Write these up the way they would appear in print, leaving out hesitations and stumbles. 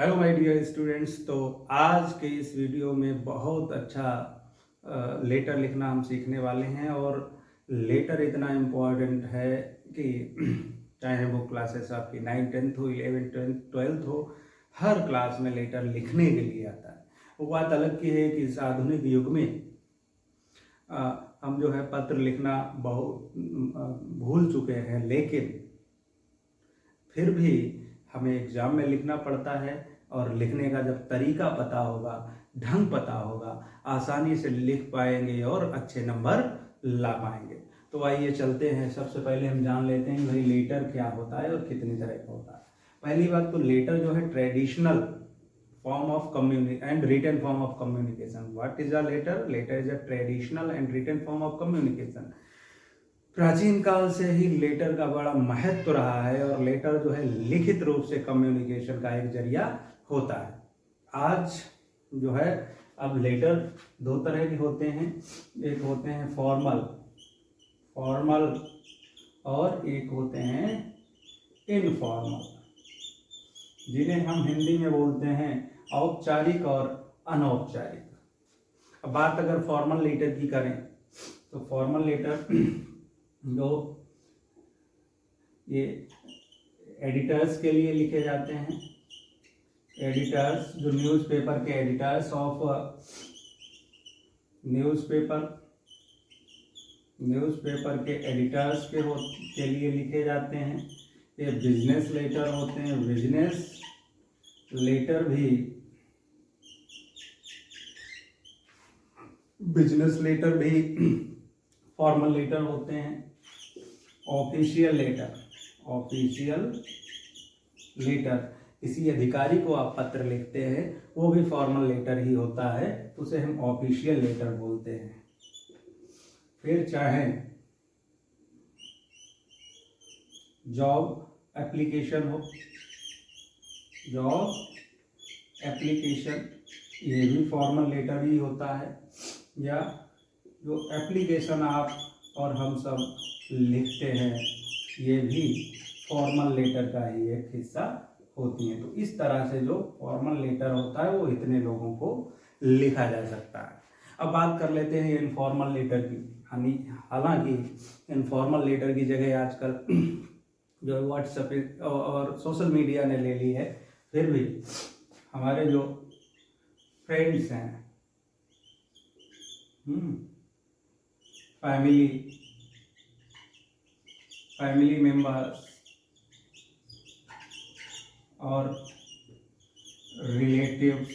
Hello my dear students. तो आज के इस वीडियो में बहुत अच्छा लेटर लिखना हम सीखने वाले हैं। और लेटर इतना इम्पोर्टेंट है कि चाहे वो क्लासेस आपकी 9th 10th हो, 11th 12th हो, हर क्लास में लेटर लिखने के लिए आता है। वो बात अलग की है कि इस आधुनिक युग में हम जो है पत्र लिखना बहुत भूल चुके हैं, लेकिन फिर भी हमें एग्ज़ाम में लिखना पड़ता है। और लिखने का जब तरीका पता होगा, ढंग पता होगा, आसानी से लिख पाएंगे और अच्छे नंबर ला पाएंगे। तो आइए चलते हैं। सबसे पहले हम जान लेते हैं भाई लेटर क्या होता है और कितनी तरह का होता है। पहली बात तो लेटर जो है traditional form of communication and written form of communication. What is a letter? Letter is a traditional and written form of communication. प्राचीन काल से ही लेटर का बड़ा महत्व रहा है और लेटर जो है लिखित रूप से कम्युनिकेशन का एक जरिया होता है। आज जो है अब लेटर दो तरह के होते हैं। एक होते हैं फॉर्मल और एक होते हैं इनफॉर्मल, जिन्हें हम हिंदी में बोलते हैं औपचारिक और अनौपचारिक। अब बात अगर फॉर्मल लेटर की करें तो फॉर्मल लेटर जो ये एडिटर्स के लिए लिखे जाते हैं। एडिटर्स जो न्यूज़पेपर के एडिटर्स ऑफ न्यूज़पेपर के एडिटर्स के लिए लिखे जाते हैं। ये बिजनेस लेटर होते हैं। बिजनेस लेटर भी फॉर्मल लेटर होते हैं। ऑफिशियल लेटर किसी अधिकारी को आप पत्र लिखते हैं, वो भी फॉर्मल लेटर ही होता है, उसे हम ऑफिशियल लेटर बोलते हैं। फिर चाहे जॉब एप्लीकेशन ये भी फॉर्मल लेटर ही होता है। या जो एप्लीकेशन आप और हम सब लिखते हैं, ये भी फॉर्मल लेटर का ही एक हिस्सा होती हैं। तो इस तरह से जो फॉर्मल लेटर होता है वो इतने लोगों को लिखा जा सकता है। अब बात कर लेते हैं इनफॉर्मल लेटर की। हालांकि इनफॉर्मल लेटर की जगह आजकल जो व्हाट्सएप और सोशल मीडिया ने ले ली है, फिर भी हमारे जो फ्रेंड्स हैं, फैमिली मेंबर्स और रिलेटिव्स,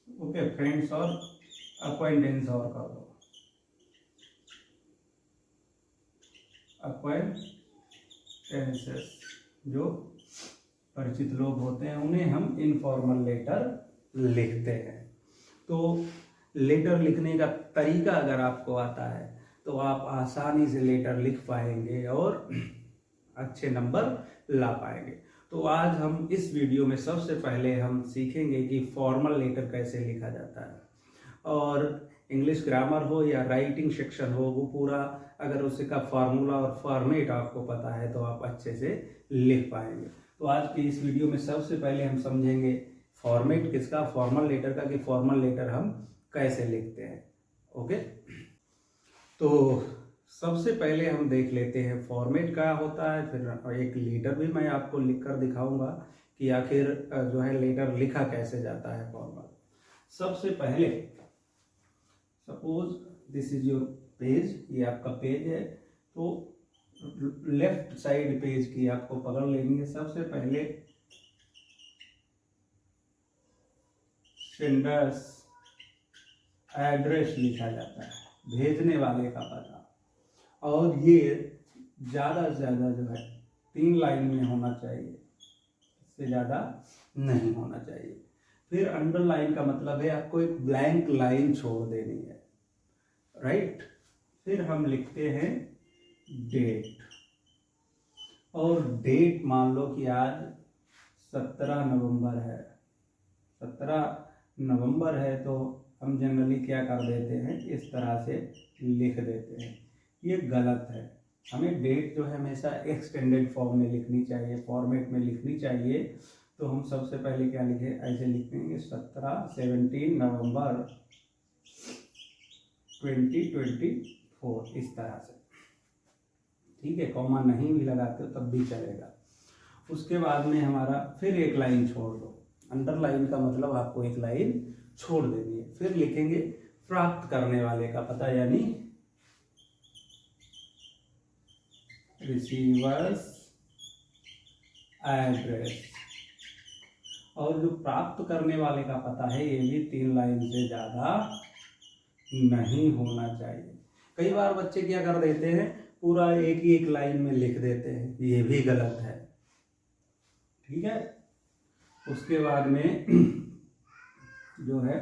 ओके, फ्रेंड्स और अक्वाइंटेंस और कर दो, अक्वाइंटेंसेस जो परिचित लोग होते हैं, उन्हें हम इनफॉर्मल लेटर लिखते हैं। तो लेटर लिखने का तरीका अगर आपको आता है तो आप आसानी से लेटर लिख पाएंगे और अच्छे नंबर ला पाएंगे। तो आज हम इस वीडियो में सबसे पहले हम सीखेंगे कि फॉर्मल लेटर कैसे लिखा जाता है। और इंग्लिश ग्रामर हो या राइटिंग सेक्शन हो, वो पूरा अगर उसका फार्मूला और फॉर्मेट आपको पता है तो आप अच्छे से लिख पाएंगे। तो आज की इस वीडियो में सबसे पहले हम समझेंगे फॉर्मेट किसका, फॉर्मल लेटर का, कि फॉर्मल लेटर हम कैसे लिखते हैं। ओके, तो सबसे पहले हम देख लेते हैं फॉर्मेट क्या होता है। फिर एक लेटर भी मैं आपको लिख कर दिखाऊंगा कि आखिर जो है लेटर लिखा कैसे जाता है फॉर्मल। सबसे पहले suppose this is your page, ये आपका पेज है, तो लेफ्ट साइड पेज की आपको पकड़ लेनी है। सबसे पहले सेंडर्स एड्रेस लिखा जाता है, भेजने वाले का पता। और ये ज़्यादा से ज़्यादा जो है 3 लाइन में होना चाहिए, इससे ज़्यादा नहीं होना चाहिए। फिर अंडरलाइन का मतलब है आपको एक ब्लैंक लाइन छोड़ देनी है, राइट। फिर हम लिखते हैं डेट, और डेट मान लो कि आज 17 नवंबर है। 17 नवंबर है तो हम जनरली क्या कर देते हैं, इस तरह से लिख देते हैं। ये गलत है। हमें डेट जो है हमेशा एक्सटेंडेड फॉर्म में लिखनी चाहिए, फॉर्मेट में लिखनी चाहिए। तो हम सबसे पहले क्या लिखे, ऐसे लिखेंगे 17 नवंबर 2024, इस तरह से, ठीक है। कॉमा नहीं भी लगाते हो तब भी चलेगा। उसके बाद में हमारा फिर एक लाइन छोड़ दो, अंडरलाइन का मतलब आपको एक लाइन छोड़ देनी है। फिर लिखेंगे प्राप्त करने वाले का पता, यानी रिसीवर्स एड्रेस। और जो प्राप्त करने वाले का पता है ये भी 3 लाइन से ज़्यादा नहीं होना चाहिए। कई बार बच्चे क्या कर देते हैं, पूरा एक ही एक लाइन में लिख देते हैं, ये भी गलत है, ठीक है। उसके बाद में जो है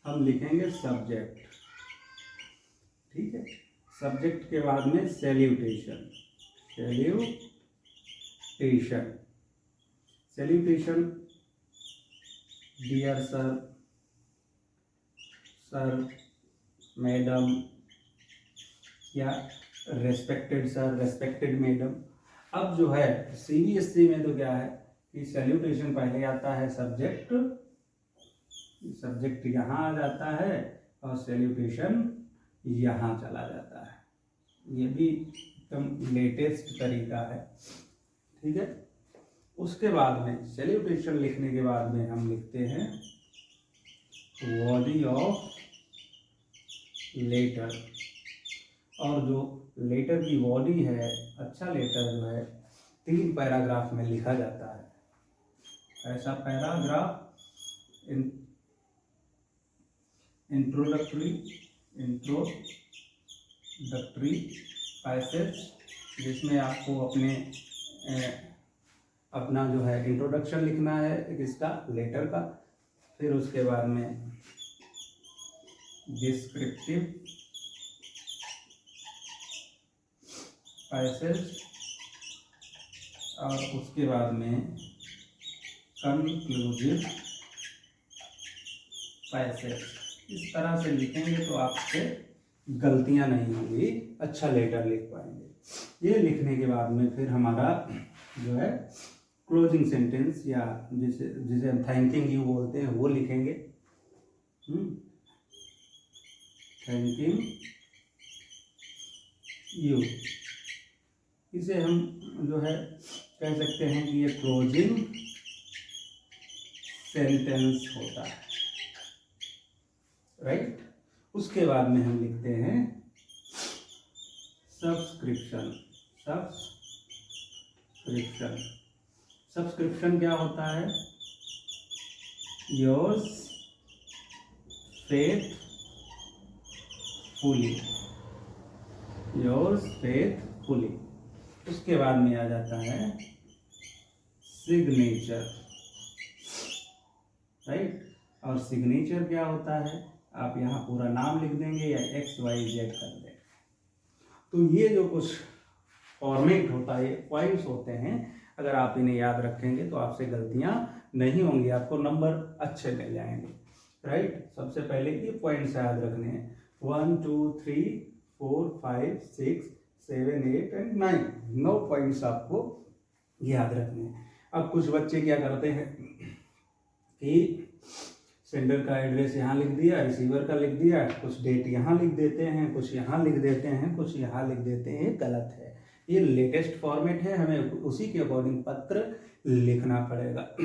हम लिखेंगे सब्जेक्ट, ठीक है। सब्जेक्ट के बाद में salutation, salutation dear sir, sir, madam, या रेस्पेक्टेड सर, रेस्पेक्टेड मैडम। अब जो है सीबीएसई में तो क्या है कि सैल्यूटेशन पहले आता है सब्जेक्ट, सब्जेक्ट यहाँ आ जाता है और सैल्यूटेशन यहाँ चला जाता है। ये भी एकदम लेटेस्ट तरीका है, ठीक है। उसके बाद में सैल्यूटेशन लिखने के बाद में हम लिखते हैं बॉडी ऑफ लेटर। और जो लेटर की बॉडी है, अच्छा लेटर जो है 3 पैराग्राफ में लिखा जाता है। ऐसा पैराग्राफ इंट्रोडक्टरी पैसेज, जिसमें आपको अपना जो है इंट्रोडक्शन लिखना है इसका, लेटर का। फिर उसके बाद में डिस्क्रिप्टिव पैसेज, और उसके बाद में कंक्लूसिव पैसेज। इस तरह से लिखेंगे तो आपसे गलतियां नहीं होंगी, अच्छा लेटर लिख पाएंगे। ये लिखने के बाद में फिर हमारा जो है क्लोजिंग सेंटेंस, या जिसे हम थैंकिंग यू बोलते हैं, वो लिखेंगे। थैंकिंग यू, इसे हम जो है कह सकते हैं कि ये क्लोजिंग सेंटेंस होता है, राइट। उसके बाद में हम लिखते हैं सब्सक्रिप्शन। सब्सक्रिप्शन क्या होता है, योर्स फेथफुली। उसके बाद में आ जाता है सिग्नेचर, राइट। और सिग्नेचर क्या होता है, आप यहाँ पूरा नाम लिख देंगे या XYZ कर देंगे। तो ये जो कुछ फॉर्मेट होता है, पॉइंट्स होते हैं, अगर आप इन्हें याद रखेंगे तो आपसे गलतियां नहीं होंगी, आपको नंबर अच्छे मिल जाएंगे, राइट। सबसे पहले ये पॉइंट्स याद रखने हैं, 1 2 3 4 5 6 7 8 एंड 9 पॉइंट्स आपको याद रखने हैं। अब कुछ बच्चे क्या करते हैं कि सेंडर का एड्रेस यहाँ लिख दिया, रिसीवर का लिख दिया, कुछ डेट यहाँ लिख देते हैं, कुछ यहाँ लिख देते हैं, कुछ यहाँ लिख देते हैं, ये गलत है। ये लेटेस्ट फॉर्मेट है, हमें उसी के अकॉर्डिंग पत्र लिखना पड़ेगा,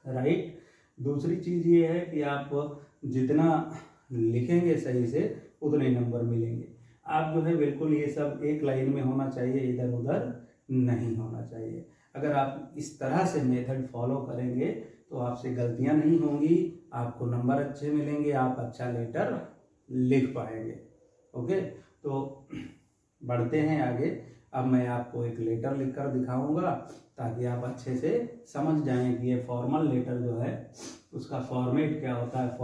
राइट। दूसरी चीज़ ये है कि आप जितना लिखेंगे सही से उतने नंबर मिलेंगे। आप जो है बिल्कुल ये सब एक लाइन में होना चाहिए, इधर उधर नहीं होना चाहिए। अगर आप इस तरह से मेथड फॉलो करेंगे तो आपसे गलतियां नहीं होंगी, आपको नंबर अच्छे मिलेंगे, आप अच्छा लेटर लिख पाएंगे। ओके, तो बढ़ते हैं आगे। अब मैं आपको एक लेटर लिखकर दिखाऊंगा ताकि आप अच्छे से समझ जाएं कि ये फॉर्मल लेटर जो है उसका फॉर्मेट क्या होता है।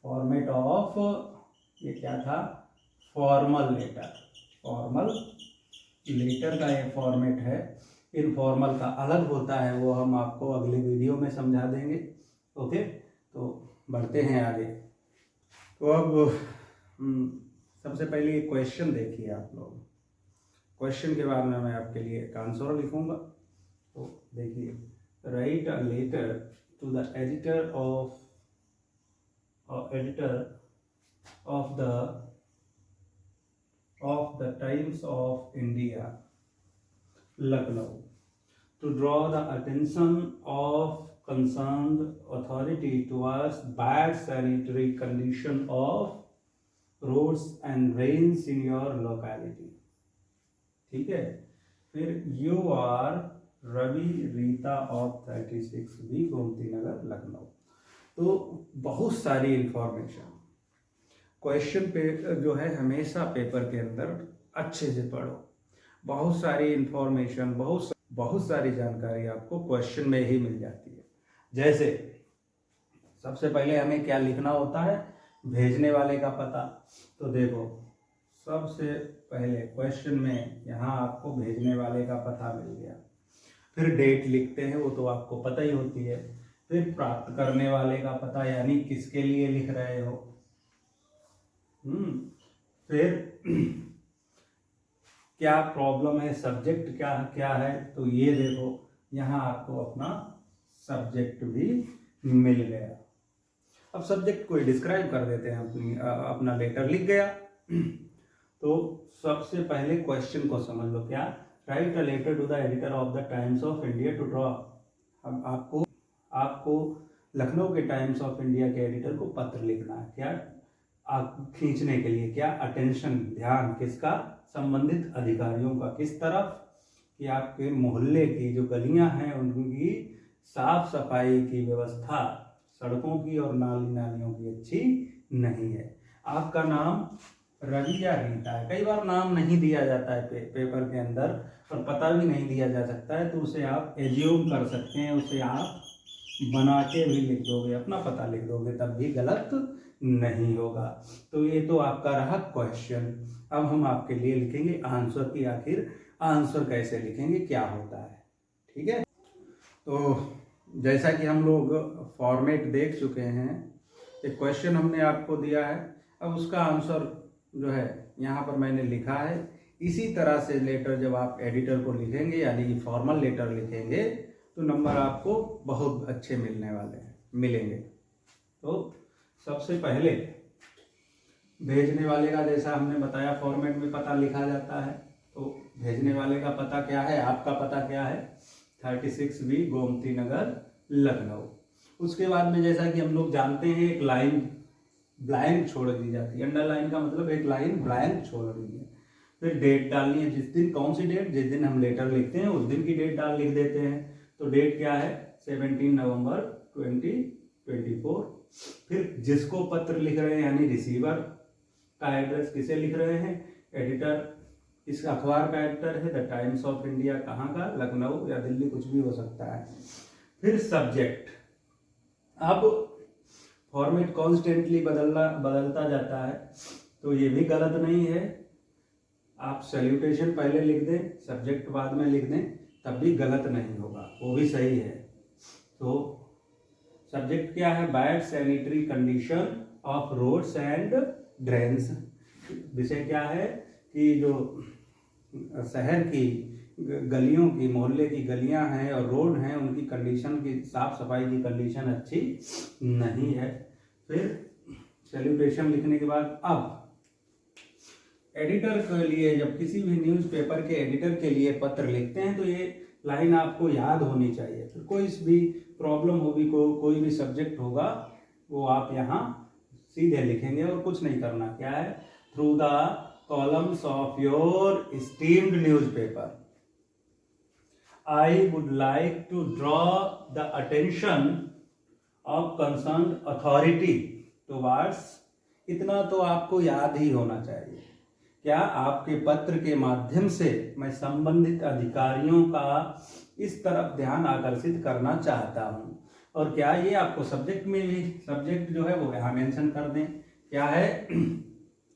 फॉर्मेट ऑफ ये क्या था, फॉर्मल लेटर का ये फॉर्मेट है। इनफॉर्मल का अलग होता है, वो हम आपको अगले वीडियो में समझा देंगे। ओके, तो बढ़ते हैं आगे। तो अब सबसे पहले एक क्वेश्चन देखिए आप लोग। क्वेश्चन के बाद में मैं आपके लिए एक आंसर लिखूंगा। तो देखिए, right a letter to the editor of the Times of India Lucknow to draw the attention of concerned authority towards bad sanitary condition of roads and drains in your locality। ठीक है, फिर you are Ravi Rita of 36B Gomti Nagar Lucknow. तो बहुत सारी information question पे जो है हमेशा पेपर के अंदर अच्छे से पढ़ो। बहुत सारी इंफॉर्मेशन, बहुत सारी जानकारी आपको क्वेश्चन में ही मिल जाती है। जैसे सबसे पहले हमें क्या लिखना होता है, भेजने वाले का पता। तो देखो, सबसे पहले क्वेश्चन में यहाँ आपको भेजने वाले का पता मिल गया। फिर डेट लिखते हैं, वो तो आपको पता ही होती है। फिर प्राप्त करने वाले का पता, यानी किसके लिए लिख रहे हो। फिर क्या प्रॉब्लम है, सब्जेक्ट क्या क्या है, तो ये देखो यहाँ आपको अपना सब्जेक्ट भी मिल गया। अब सब्जेक्ट को डिस्क्राइब कर देते हैं। अपना लेटर लिख गया। तो सबसे पहले क्वेश्चन को समझ लो। क्या, right a letter to the editor of the Times of India to draw. अब आपको लखनऊ के टाइम्स ऑफ इंडिया के एडिटर को पत्र लिखना है। क्या, आप खींचने के लिए, क्या, अटेंशन, ध्यान किसका, संबंधित अधिकारियों का। किस तरफ, कि आपके मोहल्ले की जो गलियां हैं उनकी साफ सफाई की व्यवस्था, सड़कों की और नालियों की अच्छी नहीं है। आपका नाम रवि या रीता है। कई बार नाम नहीं दिया जाता है पेपर के अंदर, और पता भी नहीं दिया जा सकता है, तो उसे आप एज्यूम कर सकते हैं, उसे आप बना के भी लिख दोगे, अपना पता लिख दोगे, तब भी गलत नहीं होगा। तो ये तो आपका रहा क्वेश्चन। अब हम आपके लिए लिखेंगे आंसर की। आखिर आंसर कैसे लिखेंगे, क्या होता है। ठीक है, तो जैसा कि हम लोग फॉर्मेट देख चुके हैं, एक क्वेश्चन हमने आपको दिया है, अब उसका आंसर जो है यहाँ पर मैंने लिखा है। इसी तरह से लेटर जब आप एडिटर को लिखेंगे, यानी कि फॉर्मल लेटर लिखेंगे, तो नंबर आपको बहुत अच्छे मिलेंगे। तो सबसे पहले भेजने वाले का, जैसा हमने बताया, फॉर्मेट में पता लिखा जाता है। तो भेजने वाले का पता क्या है, आपका पता क्या है, 36B गोमती नगर लखनऊ। उसके बाद में जैसा कि हम लोग जानते हैं, एक लाइन ब्लैंक छोड़ दी जाती है। अंडरलाइन का मतलब एक लाइन ब्लैंक छोड़ दी है। फिर डेट डालनी है, जिस दिन, कौन सी डेट, जिस दिन हम लेटर लिखते हैं उस दिन की डेट लिख देते हैं। तो डेट क्या है, 17 नवंबर 2024। फिर जिसको पत्र लिख रहे हैं, यानी रिसीवर का एड्रेस, किसे लिख रहे हैं, एडिटर, इस अखबार का एडिटर है द टाइम्स ऑफ इंडिया, कहाँ का, लखनऊ या दिल्ली, कुछ भी हो सकता है। फिर सब्जेक्ट, अब फॉर्मेट कॉन्स्टेंटली बदलता जाता है, तो ये भी गलत नहीं है। आप सैल्यूटेशन पहले लिख दें, सब्जेक्ट बाद में लिख दें, तब भी गलत नहीं होगा, वो भी सही है। तो सब्जेक्ट क्या है, bad sanitary condition of roads and drains. विषय क्या है कि जो शहर की गलियों की, मोहल्ले की गलियां हैं और रोड हैं, उनकी कंडीशन की, साफ सफाई की कंडीशन अच्छी नहीं है। फिर सैल्यूटेशन लिखने के बाद अब एडिटर के लिए, जब किसी भी न्यूज़पेपर के एडिटर के लिए पत्र लिखते हैं, तो ये लाइन आपको याद होनी चाहिए। फिर कोई भी प्रॉब्लम होगी, कोई भी सब्जेक्ट होगा, वो आप यहाँ सीधे लिखेंगे और कुछ नहीं करना। क्या है, through the columns of your esteemed newspaper I would like to draw the attention of concern authority towards. इतना तो आपको याद ही होना चाहिए। क्या, आपके पत्र के माध्यम से मैं संबंधित अधिकारियों का इस तरफ ध्यान आकर्षित करना चाहता हूं। और क्या, ये आपको सब्जेक्ट में भी, सब्जेक्ट जो है वो यहाँ मेंशन कर दें। क्या है,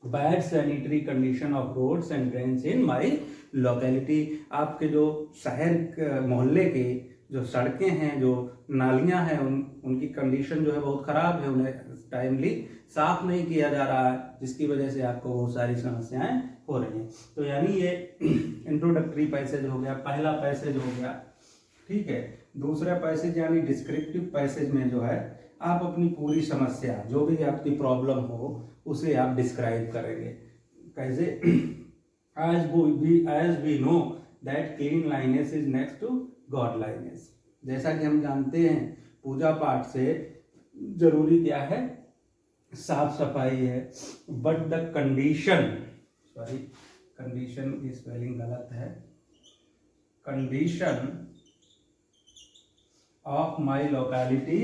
bad sanitary condition of roads and drains in my locality. आपके जो शहर मोहल्ले की जो सड़कें हैं, जो नालियां हैं, उनकी कंडीशन जो है बहुत ख़राब है, उन्हें टाइमली साफ नहीं किया जा रहा है, जिसकी वजह से आपको बहुत सारी समस्याएं हो रही हैं। तो यानी ये इंट्रोडक्टरी पैसेज हो गया, पहला पैसेज हो गया, ठीक है। दूसरा पैसेज यानी डिस्क्रिप्टिव पैसेज में जो है आप अपनी पूरी समस्या, जो भी आपकी प्रॉब्लम हो, उसे आप डिस्क्राइब करेंगे। कैसे? as we know that clean lineage is next to God lineage। जैसा कि हम जानते हैं पूजा पाठ से जरूरी क्या है? साफ सफाई है। बट द कंडीशन की स्पेलिंग गलत है, condition of my locality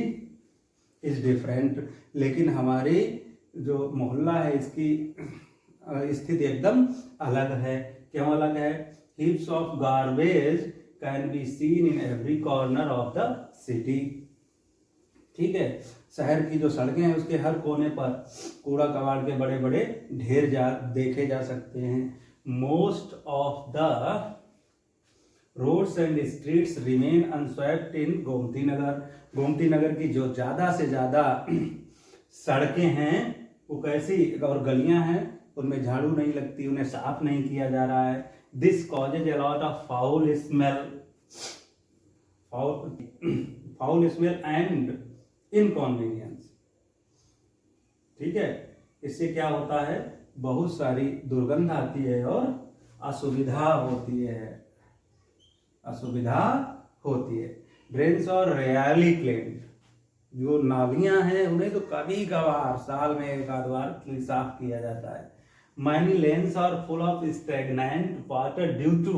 is different. लेकिन हमारी जो मोहल्ला है इसकी स्थिति एकदम अलग है। क्यों अलग है? Heaps of garbage can be seen in every corner of the city. ठीक है, शहर की जो सड़कें हैं उसके हर कोने पर कूड़ा कबाड़ के बड़े बड़े ढेर देखे जा सकते हैं। Most of the roads and streets remain unswept in Gomti Nagar. Gomti Nagar की जो ज्यादा से ज्यादा सड़कें हैं वो कैसी, और गलियां हैं, उनमें झाड़ू नहीं लगती, उन्हें साफ नहीं किया जा रहा है। This causes a lot of foul smell and inconvenience. ठीक है, इससे क्या होता है? बहुत सारी दुर्गंध आती है और असुविधा होती है। ड्रेन्स और रेयरली क्लीन्ड, जो नालियां हैं उन्हें तो कभी कभार साल में एक आध बार साफ किया जाता है। Many lanes are full of stagnant water due to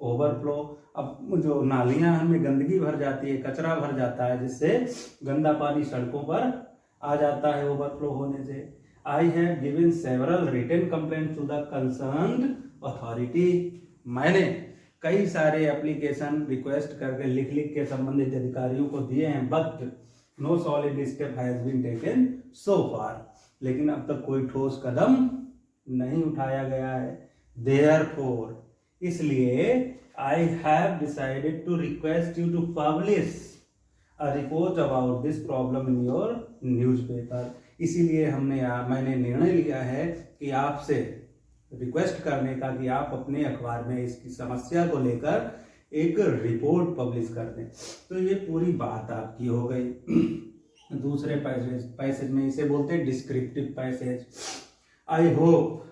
overflow। अब जो नालियां में गंदगी भर जाती है, कचरा भर जाता है, जिससे गंदा पानी सड़कों पर आ जाता है ओवरफ्लो होने से। I have given several written complaints to the concerned authority। मैंने कई सारे एप्लीकेशन रिक्वेस्ट करके लिख के संबंधित अधिकारियों को दिए हैं, but no solid step has been taken so far. लेकिन अब तक कोई ठोस कदम नहीं उठाया गया है। Therefore, इसलिए I have decided to request you to publish a report about this problem in your newspaper। इसीलिए मैंने निर्णय लिया है कि आपसे रिक्वेस्ट करने का कि आप अपने अखबार में इसकी समस्या को लेकर एक रिपोर्ट पब्लिश कर दें। तो ये पूरी बात आपकी हो गई। दूसरे पैसेज में इसे बोलते हैं descriptive passage. I hope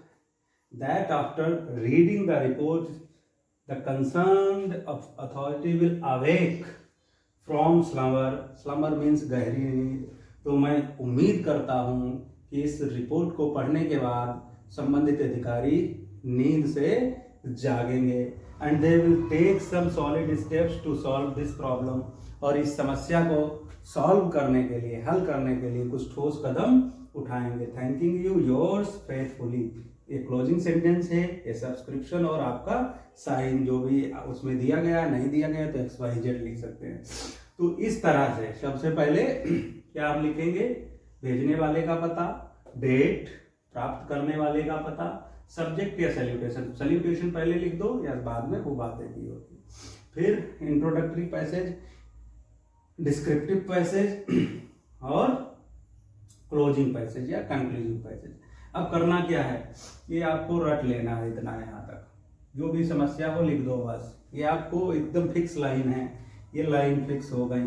that after reading the report the concerned authority will awake from slumber means गहरी नींद। तो मैं उम्मीद करता हूँ कि इस रिपोर्ट को पढ़ने के बाद संबंधित अधिकारी नींद से जागेंगे and they will take some solid steps to solve this problem. और इस समस्या को सॉल्व करने के लिए, हल करने के लिए कुछ ठोस कदम उठाएंगे। Thanking you yours faithfully. ये क्लोजिंग सेंटेंस है, ये सब्सक्रिप्शन और आपका साइन जो भी उसमें दिया गया है, नहीं दिया गया तो XYZ लिख सकते हैं। तो इस तरह से सबसे पहले क्या आप लिखेंगे? भेजने वाले का पता, डेट, प्राप्त करने वाले का पता, सब्जेक्ट या सैल्यूटेशन। सैल्यूटेशन पहले लिख दो या बाद में वो बातें की होती। फिर इंट्रोडक्टरी पैसेज, डिस्क्रिप्टिव पैसेज और क्लोजिंग पैसेज या कंक्लूजिव पैसेज। अब करना क्या है? ये आपको रट लेना है, इतना यहाँ तक जो भी समस्या हो लिख दो बस। ये आपको एकदम फिक्स लाइन है, ये लाइन फिक्स हो गई।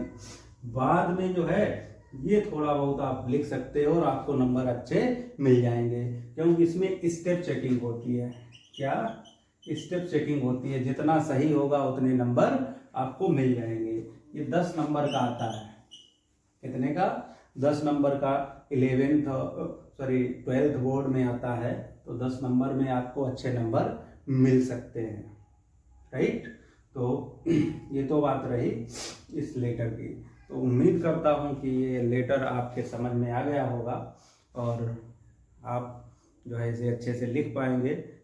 बाद में जो है ये थोड़ा बहुत आप लिख सकते हो और आपको नंबर अच्छे मिल जाएंगे, क्योंकि इसमें स्टेप चेकिंग होती है। क्या स्टेप चेकिंग होती है? जितना सही होगा उतने नंबर आपको मिल जाएंगे। ये 10 नंबर का आता है। कितने का? 10 नंबर का 12th बोर्ड में आता है, तो 10 नंबर में आपको अच्छे नंबर मिल सकते हैं, राइट। तो ये तो बात रही इस लेटर की। तो उम्मीद करता हूँ कि ये लेटर आपके समझ में आ गया होगा और आप जो है इसे अच्छे से लिख पाएंगे।